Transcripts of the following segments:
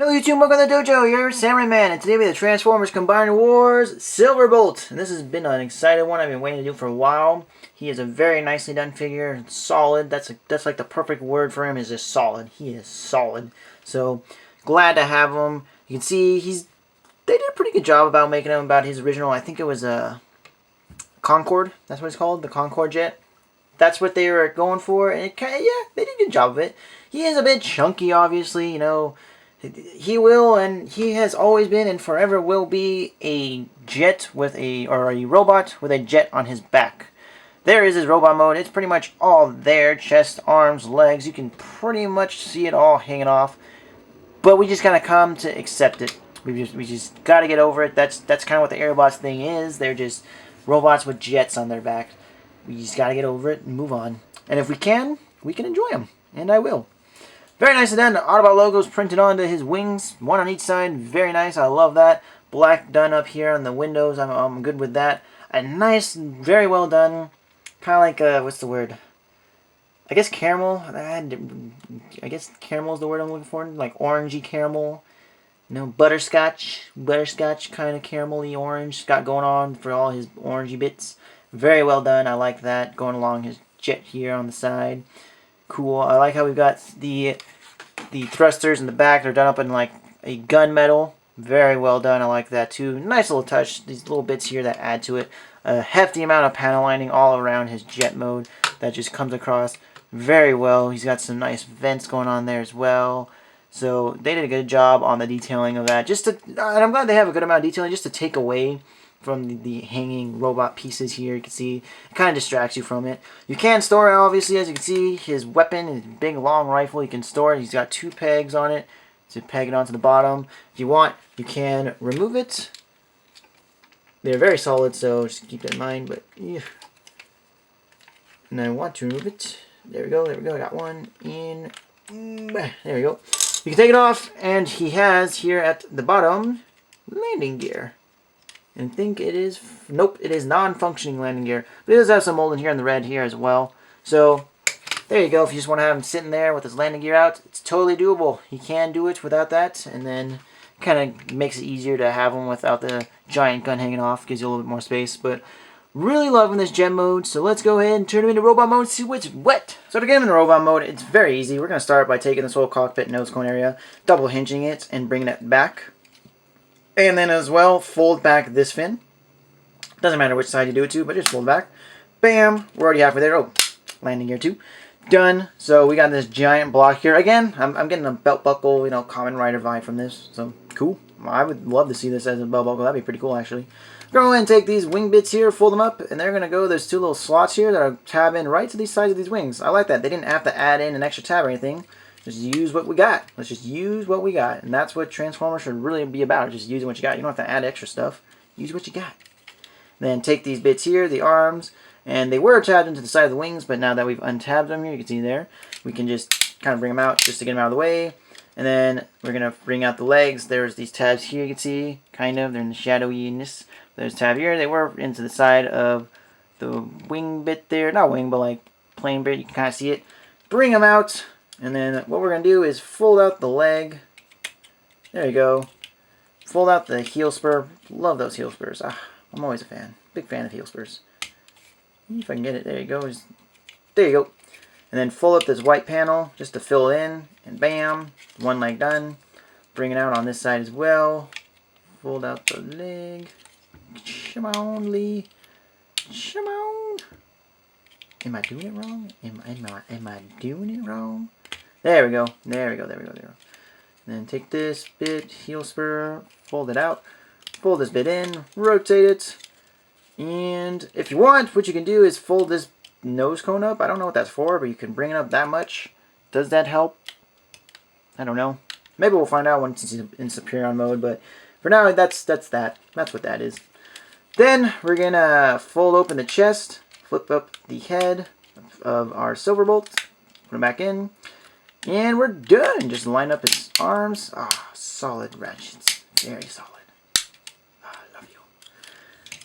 Hello YouTube, welcome to the dojo, here Samurai Man, and today we have the Transformers Combined Wars-Silverbolt. And this has been an exciting one I've been waiting to do for a while. He is a very nicely done figure, solid. That's like the perfect word for him, is just solid. He is solid. So, glad to have him. You can see they did a pretty good job about making him about his original, I think it was a Concorde, that's what it's called, the Concorde jet. That's what they were going for, and yeah, they did a good job of it. He is a bit chunky, obviously, you know. He will, and he has always been and forever will be a jet with a robot with a jet on his back. There is his robot mode. It's pretty much all there. Chest, arms, legs. You can pretty much see it all hanging off. But we just gotta come to accept it. We just gotta get over it. That's kind of what the Aerobots thing is. They're just robots with jets on their back. We just gotta get over it and move on. And if we can enjoy them. And I will. Very nicely done. The Autobot logos printed onto his wings, one on each side. Very nice. I love that. Black done up here on the windows. I'm good with that. A nice, very well done. Kind of like what's the word? I guess caramel. I guess caramel is the word I'm looking for. Like orangey caramel. You know, butterscotch kind of caramelly orange got going on for all his orangey bits. Very well done. I like that going along his jet here on the side. Cool. I like how we've got the thrusters in the back. They're done up in like a gunmetal. Very well done. I like that too. Nice little touch. These little bits here that add to it. A hefty amount of panel lining all around his jet mode that just comes across very well. He's got some nice vents going on there as well. So they did a good job on the detailing of that. And I'm glad they have a good amount of detailing just to take away from the hanging robot pieces here. You can see it kind of distracts you from it. You can store it, obviously, as you can see. His weapon, his big long rifle, you can store it. He's got 2 pegs on it to peg it onto the bottom. If you want, you can remove it. They're very solid, so just keep that in mind. But yeah. And I want to remove it. There we go. I got one in. There we go. You can take it off, and he has here at the bottom landing gear. And think it is, nope, it is non-functioning landing gear. But it does have some molding here in the red here as well. So, there you go. If you just want to have him sitting there with his landing gear out, it's totally doable. He can do it without that, and then kind of makes it easier to have him without the giant gun hanging off. Gives you a little bit more space, but really loving this gem mode. So let's go ahead and turn him into robot mode and see what's what. So to get him in robot mode, it's very easy. We're going to start by taking this whole cockpit nose cone area, double hinging it, and bringing it back. And then as well, fold back this fin. Doesn't matter which side you do it to, but just fold back. Bam! We're already halfway there. Oh, landing gear too. Done. So we got this giant block here. Again, I'm getting a belt buckle, you know, Kamen Rider vibe from this. So, cool. I would love to see this as a belt buckle. That'd be pretty cool, actually. Go ahead and take these wing bits here, fold them up, and they're going to go, there's 2 little slots here that are tab in right to these sides of these wings. I like that. They didn't have to add in an extra tab or anything. Just use what we got. Let's just use what we got. And that's what Transformers should really be about. Just using what you got. You don't have to add extra stuff. Use what you got. Then take these bits here, the arms, and they were tabbed into the side of the wings, but now that we've untabbed them here, you can see there, we can just kind of bring them out just to get them out of the way. And then we're going to bring out the legs. There's these tabs here you can see, kind of. They're in the shadowiness. There's a tab here. They were into the side of the wing bit there. Not wing, but like plane bit. You can kind of see it. Bring them out. And then what we're going to do is fold out the leg. There you go. Fold out the heel spur. Love those heel spurs. I'm always a fan. Big fan of heel spurs. If I can get it. There you go. There you go. And then fold up this white panel just to fill it in. And bam. One leg done. Bring it out on this side as well. Fold out the leg. Come on, Lee. Come on. Am I doing it wrong? Am I doing it wrong? There we go. There we go. And then take this bit, heel spur, fold it out, fold this bit in, rotate it, and if you want, what you can do is fold this nose cone up. I don't know what that's for, but you can bring it up that much. Does that help? I don't know. Maybe we'll find out once it's in Superior mode, but for now, that's that. That's what that is. Then we're gonna fold open the chest, flip up the head of our Silverbolt, put him back in. And we're done. Just line up his arms. Solid ratchets. Very solid. I love you.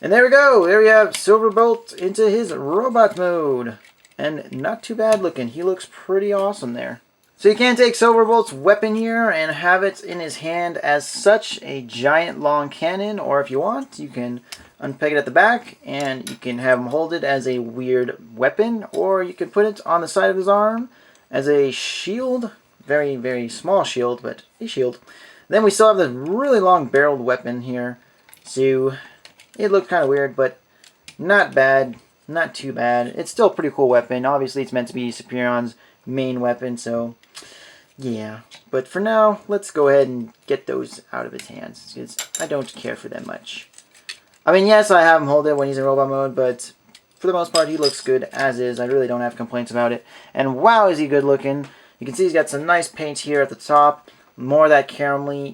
And there we go. There we have Silverbolt into his robot mode. And not too bad looking. He looks pretty awesome there. So you can take Silverbolt's weapon here and have it in his hand as such, a giant long cannon, or if you want, you can unpeg it at the back and you can have him hold it as a weird weapon, or you can put it on the side of his arm as a shield, very, very small shield, but a shield. Then we still have this really long barreled weapon here, so it looks kind of weird, but not bad, not too bad. It's still a pretty cool weapon. Obviously, it's meant to be Superion's main weapon, so yeah. But for now, let's go ahead and get those out of his hands, because I don't care for them much. I mean, yes, I have him hold it when he's in robot mode, but for the most part, he looks good as is. I really don't have complaints about it. And wow, is he good looking. You can see he's got some nice paint here at the top. More of that caramelly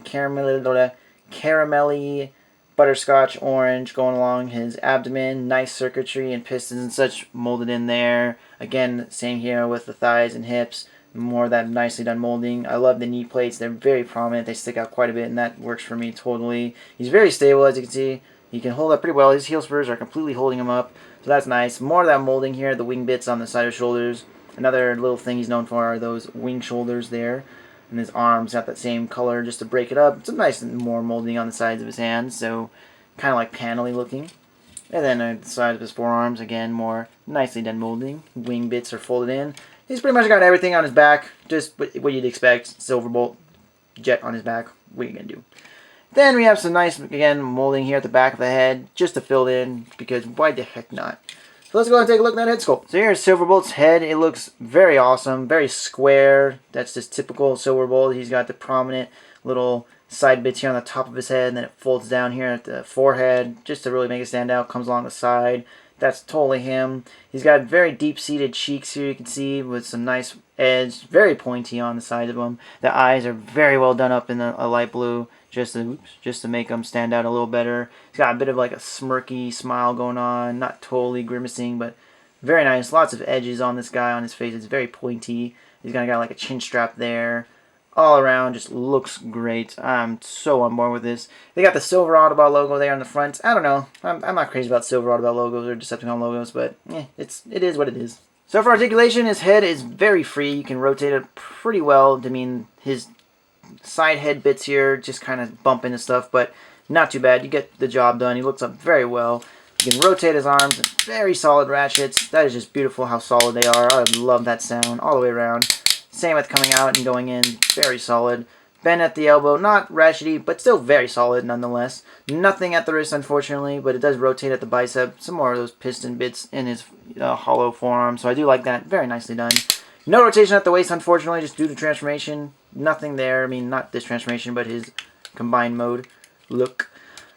butterscotch orange going along his abdomen. Nice circuitry and pistons and such molded in there. Again, same here with the thighs and hips. More of that nicely done molding. I love the knee plates. They're very prominent. They stick out quite a bit, and that works for me totally. He's very stable, as you can see. He can hold up pretty well. His heel spurs are completely holding him up, so that's nice. More of that molding here. The wing bits on the side of his shoulders. Another little thing he's known for are those wing shoulders there. And his arms got that same color just to break it up. Some nice more molding on the sides of his hands, so kind of like panelly looking. And then on the side of his forearms, again, more nicely done molding. Wing bits are folded in. He's pretty much got everything on his back, just what you'd expect. Silverbolt jet on his back. What are you going to do? Then we have some nice, again, molding here at the back of the head, just to fill it in, because why the heck not? So let's go ahead and take a look at that head sculpt. So here's Silverbolt's head. It looks very awesome, very square. That's just typical Silverbolt. He's got the prominent little side bits here on the top of his head, and then it folds down here at the forehead, just to really make it stand out. Comes along the side. That's totally him. He's got very deep-seated cheeks here, you can see, with some nice edge, very pointy on the side of them. The eyes are very well done up in a light blue, just to make them stand out a little better. He's got a bit of like a smirky smile going on, not totally grimacing, but very nice. Lots of edges on this guy, on his face. It's very pointy. He's got like a chin strap there. All around, just looks great. I'm so on board with this. They got the silver Autobot logo there on the front. I don't know. I'm not crazy about silver Autobot logos or Decepticon logos, but it is what it is. So for articulation, his head is very free. You can rotate it pretty well. I mean, his side head bits here just kind of bump into stuff, but not too bad. You get the job done. He looks up very well. You can rotate his arms. Very solid ratchets. That is just beautiful how solid they are. I love that sound all the way around. Same with coming out and going in, very solid. Bend at the elbow, not ratchety, but still very solid nonetheless. Nothing at the wrist, unfortunately, but it does rotate at the bicep. Some more of those piston bits in his hollow forearm, so I do like that. Very nicely done. No rotation at the waist, unfortunately, just due to transformation. Nothing there. I mean, not this transformation, but his combined mode look.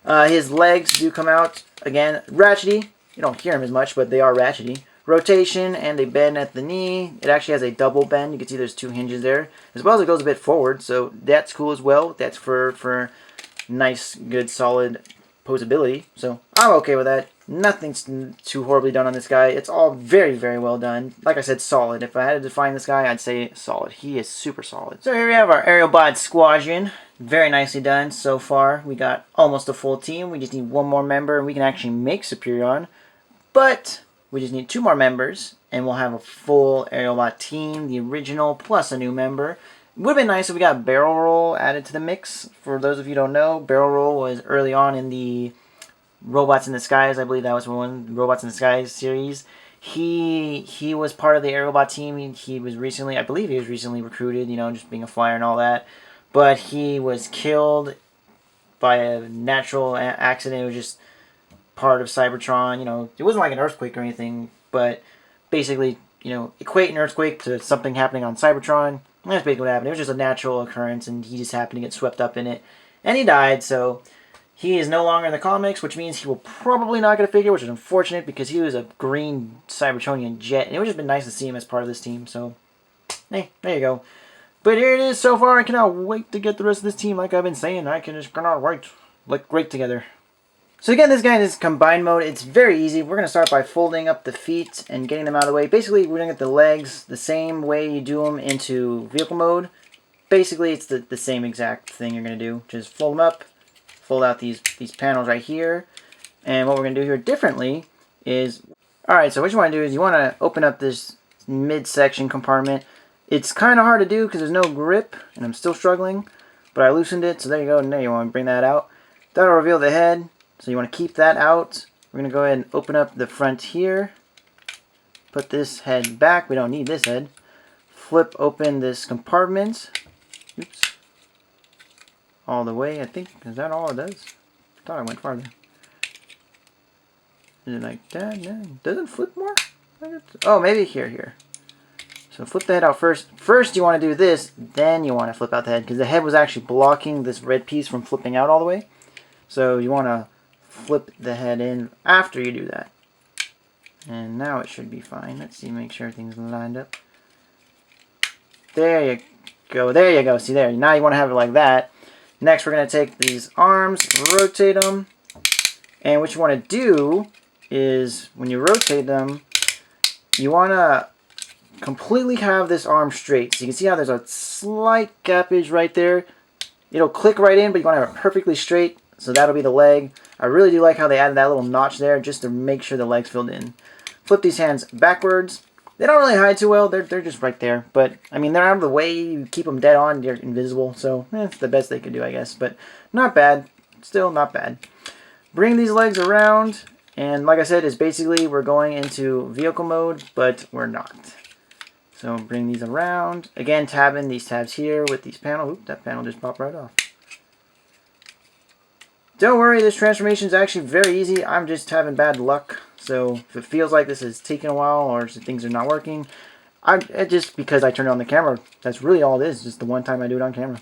His legs do come out, again, ratchety. You don't hear them as much, but they are ratchety. Rotation, and they bend at the knee. It actually has a double bend. You can see there's two hinges there, as well as it goes a bit forward, so that's cool as well. That's for nice, good, solid posability, so I'm okay with that. Nothing's too horribly done on this guy. It's all very, very well done. Like I said, solid. If I had to define this guy, I'd say solid. He is super solid. So here we have our Aerialbot Squadron. Very nicely done so far. We got almost a full team. We just need one more member, and we can actually make Superion, but we just need 2 more members, and we'll have a full Aerialbot team, the original, plus a new member. It would have been nice if we got Barrel Roll added to the mix. For those of you who don't know, Barrel Roll was early on in the Robots in the Skies. I believe that was one, Robots in the Skies series. He was part of the Aerialbot team. He was recently, I believe he was recently recruited, you know, just being a flyer and all that. But he was killed by a natural accident. It was just part of Cybertron, you know, it wasn't like an earthquake or anything, but basically, you know, equate an earthquake to something happening on Cybertron. That's basically what happened. It was just a natural occurrence, and he just happened to get swept up in it, and he died, so he is no longer in the comics, which means he will probably not get a figure, which is unfortunate, because he was a green Cybertronian jet, and it would have been nice to see him as part of this team, so, hey, there you go. But here it is so far. I cannot wait to get the rest of this team, like I've been saying. I cannot wait. Look great together. So again, this guy in his combined mode, it's very easy. We're going to start by folding up the feet and getting them out of the way. Basically, we're going to get the legs the same way you do them into vehicle mode. Basically, it's the same exact thing you're going to do. Just fold them up, fold out these panels right here. And what we're going to do here differently is, alright, so what you want to do is you want to open up this midsection compartment. It's kind of hard to do because there's no grip, and I'm still struggling. But I loosened it, so there you go. Now you want to bring that out. That'll reveal the head, so you want to keep that out. We're going to go ahead and open up the front here. Put this head back. We don't need this head. Flip open this compartment. Oops. All the way, I think. Is that all it does? I thought I went farther. Is it like that? No. Does it flip more? Oh, maybe here. So flip the head out first. First you want to do this, then you want to flip out the head, because the head was actually blocking this red piece from flipping out all the way. So you want to flip the head in after you do that. And now it should be fine. Let's see, make sure everything's lined up. There you go. There you go. See there. Now you want to have it like that. Next we're going to take these arms, rotate them. And what you want to do is when you rotate them, you want to completely have this arm straight. So you can see how there's a slight gappage right there. It'll click right in, but you want to have it perfectly straight. So that'll be the leg. I really do like how they added that little notch there just to make sure the leg's filled in. Flip these hands backwards. They don't really hide too well. They're just right there. But, I mean, they're out of the way. You keep them dead on. They're invisible. So, it's the best they could do, I guess. But not bad. Still not bad. Bring these legs around. And like I said, it's basically we're going into vehicle mode, but we're not. So, bring these around. Again, tabbing these tabs here with these panels. Oop, that panel just popped right off. Don't worry, this transformation is actually very easy. I'm just having bad luck. So if it feels like this is taking a while or things are not working, it's just because I turned on the camera. That's really all it is, just the one time I do it on camera.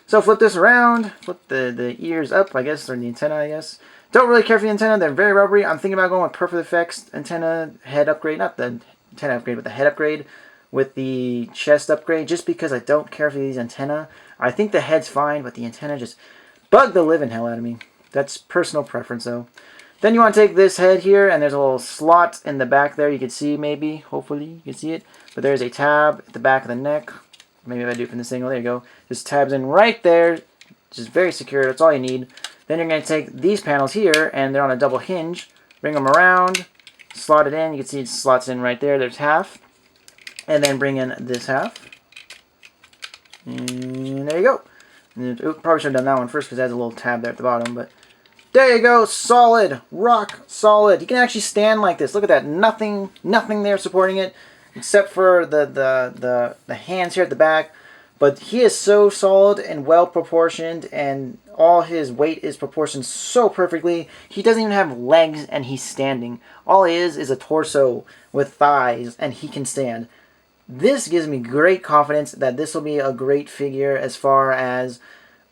So flip this around, flip the ears up, I guess, or the antenna, I guess. Don't really care for the antenna. They're very rubbery. I'm thinking about going with Perfect Effects antenna head upgrade. Not the antenna upgrade, but the head upgrade with the chest upgrade, just because I don't care for these antenna. I think the head's fine, but the antenna just bug the living hell out of me. That's personal preference, though. Then you want to take this head here, and there's a little slot in the back there. You can see, maybe, hopefully, you can see it. But there's a tab at the back of the neck. Maybe if I do it from this angle, there you go. This tabs in right there, just very secure. That's all you need. Then you're going to take these panels here, and they're on a double hinge. Bring them around, slot it in. You can see it slots in right there. There's half. And then bring in this half. And there you go. And probably should have done that one first because it has a little tab there at the bottom, but there you go. Solid. Rock solid. You can actually stand like this. Look at that. Nothing there supporting it except for the hands here at the back. But he is so solid and well proportioned, and all his weight is proportioned so perfectly. He doesn't even have legs and he's standing. All he is a torso with thighs, and he can stand. This gives me great confidence that this will be a great figure as far as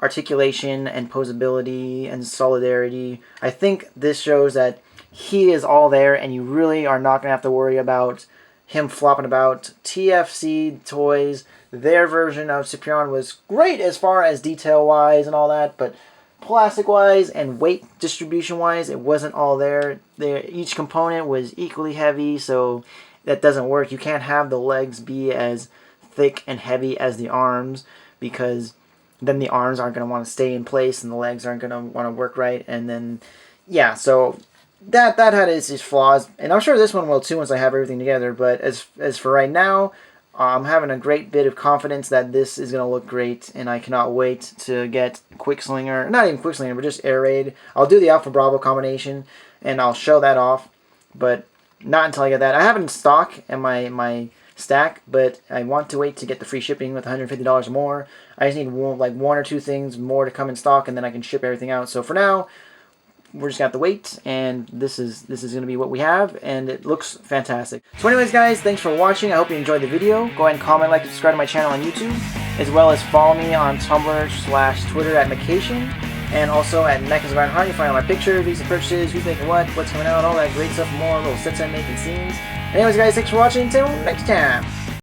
articulation and posability and solidarity. I think this shows that he is all there, and you really are not going to have to worry about him flopping about. TFC Toys, their version of Cyprian was great as far as detail-wise and all that, but plastic-wise and weight distribution-wise, it wasn't all there. Each component was equally heavy, so that doesn't work. You can't have the legs be as thick and heavy as the arms, because then the arms aren't going to want to stay in place and the legs aren't going to want to work right. And then, yeah, so that had its flaws. And I'm sure this one will too once I have everything together. But as for right now, I'm having a great bit of confidence that this is going to look great. And I cannot wait to get Quickslinger, not even Quickslinger, but just Air Raid. I'll do the Alpha Bravo combination and I'll show that off. But not until I get that. I have it in stock in my stack, but I want to wait to get the free shipping with $150 more. I just need one or two things more to come in stock, and then I can ship everything out. So for now, we're just going to have to wait, and this is going to be what we have, and it looks fantastic. So anyways, guys, thanks for watching. I hope you enjoyed the video. Go ahead and comment, like, and subscribe to my channel on YouTube, as well as follow me on Tumblr/Twitter at Mecation, and also at Mecha's Iron Heart. You find all my pictures, recent purchases, who's making what, what's coming out, all that great stuff, more little sets I'm making, scenes. Anyways, guys, thanks for watching. Until next time.